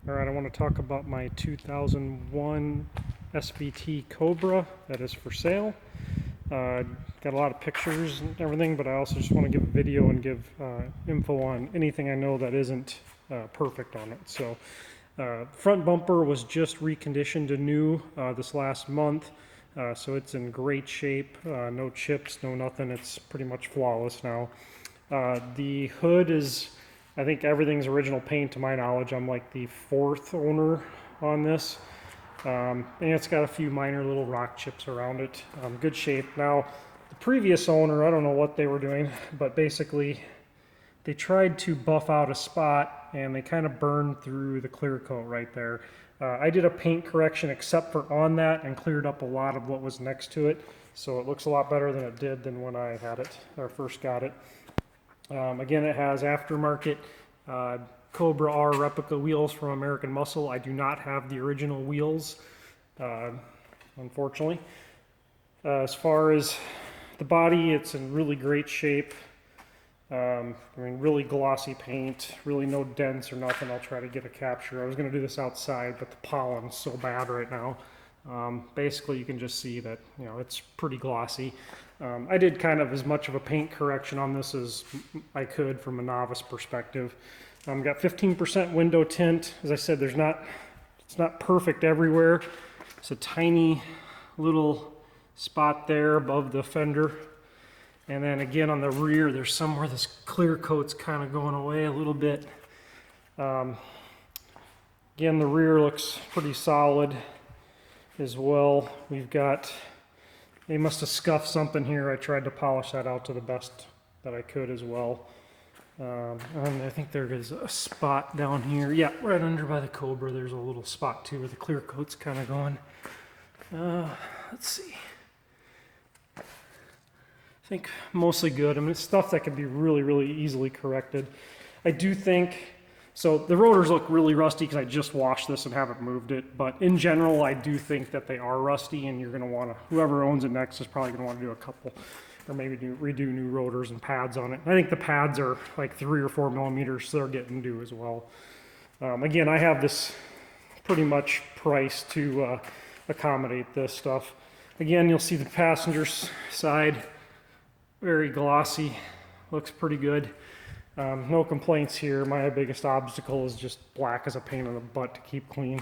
All right, I want to talk about my 2001 SVT Cobra that is for sale. Got a lot of pictures and everything, but I also just want to give a video and give info on anything I know that isn't perfect on it. So front bumper was just reconditioned to new this last month, so it's in great shape. No chips, no nothing. It's pretty much flawless now. The hood is, I think everything's original paint to my knowledge. I'm like the fourth owner on this. And it's got a few minor little rock chips around it. Good shape. Now, the previous owner, I don't know what they were doing, but basically they tried to buff out a spot and they kind of burned through the clear coat right there. I did a paint correction except for on that and cleared up a lot of what was next to it. So it looks a lot better than it did than when I had it, or first got it. Again, it has aftermarket Cobra R replica wheels from American Muscle. I do not have the original wheels, unfortunately. As far as the body, it's in really great shape. I mean, really glossy paint, really no dents or nothing. I'll try to get a capture. I was going to do this outside, but the pollen's so bad right now. Basically, you can just see that, you know, it's pretty glossy. I did kind of as much of a paint correction on this as I could from a novice perspective. Got 15% window tint. As I said, it's not perfect everywhere. It's a tiny little spot there above the fender. And then again on the rear, there's somewhere this clear coat's kind of going away a little bit. Again, the rear looks pretty solid as well. We've got, they must have scuffed something here. I tried to polish that out to the best that I could as well. And I think there is a spot down here. Yeah, right under by the Cobra, there's a little spot too where the clear coat's kind of going. Let's see. I think mostly good. I mean, it's stuff that can be really, really easily corrected. I do think, so the rotors look really rusty because I just washed this and haven't moved it, but in general, I do think that they are rusty and you're gonna wanna, whoever owns it next is probably gonna wanna do a couple, or maybe redo new rotors and pads on it. I think the pads are like 3 or 4 millimeters, so they're getting due as well. Again, I have this pretty much priced to accommodate this stuff. Again, you'll see the passenger side, very glossy, looks pretty good. No complaints here. My biggest obstacle is just black as a pain in the butt to keep clean.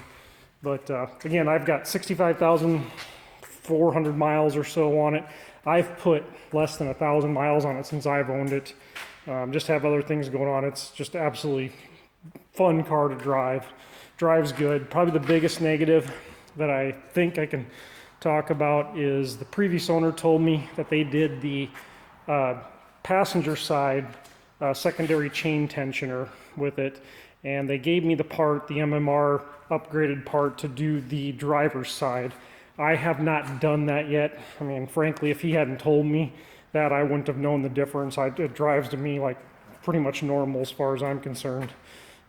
But again, I've got 65,400 miles or so on it. I've put less than 1,000 miles on it since I've owned it. Just have other things going on. It's just absolutely fun car to drive. Drives good. Probably the biggest negative that I think I can talk about is the previous owner told me that they did the passenger side secondary chain tensioner with it, and they gave me the part, the MMR upgraded part, to do the driver's side. I have not done that yet. I mean, frankly, if he hadn't told me that, I wouldn't have known the difference. It drives to me like pretty much normal as far as I'm concerned.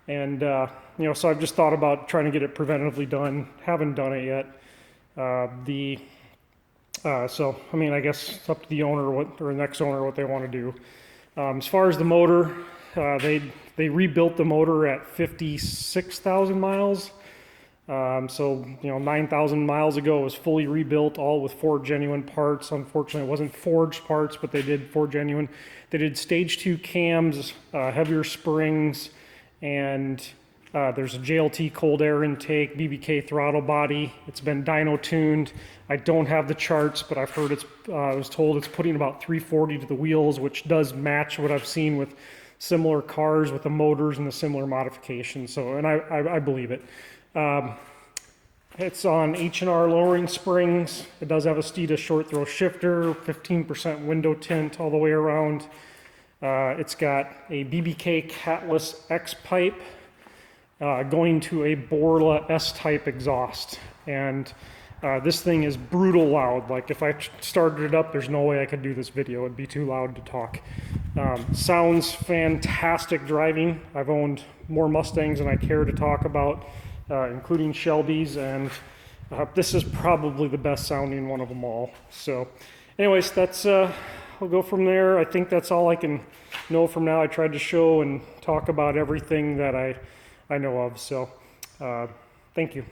And, you know, so I've just thought about trying to get it preventatively done. Haven't done it yet. So, I mean, I guess it's up to the owner or the next owner what they want to do. As far as the motor, they rebuilt the motor at 56,000 miles. So, you know, 9,000 miles ago it was fully rebuilt, all with Ford genuine parts. Unfortunately, it wasn't forged parts, but they did Ford genuine. They did stage 2 cams, heavier springs, and there's a JLT cold air intake, BBK throttle body. It's been dyno tuned. I don't have the charts, but I've heard I was told it's putting about 340 to the wheels, which does match what I've seen with similar cars with the motors and the similar modifications. So, and I believe it. It's on H&R lowering springs. It does have a Steeda short throw shifter, 15% window tint all the way around. It's got a BBK catless X pipe going to a Borla S-type exhaust. And this thing is brutal loud. Like if I started it up, there's no way I could do this video. It'd be too loud to talk. Sounds fantastic driving. I've owned more Mustangs than I care to talk about, including Shelby's, and this is probably the best sounding one of them all. So anyways, that's I'll go from there. I think that's all I can know from now. I tried to show and talk about everything that I know of. So Thank you.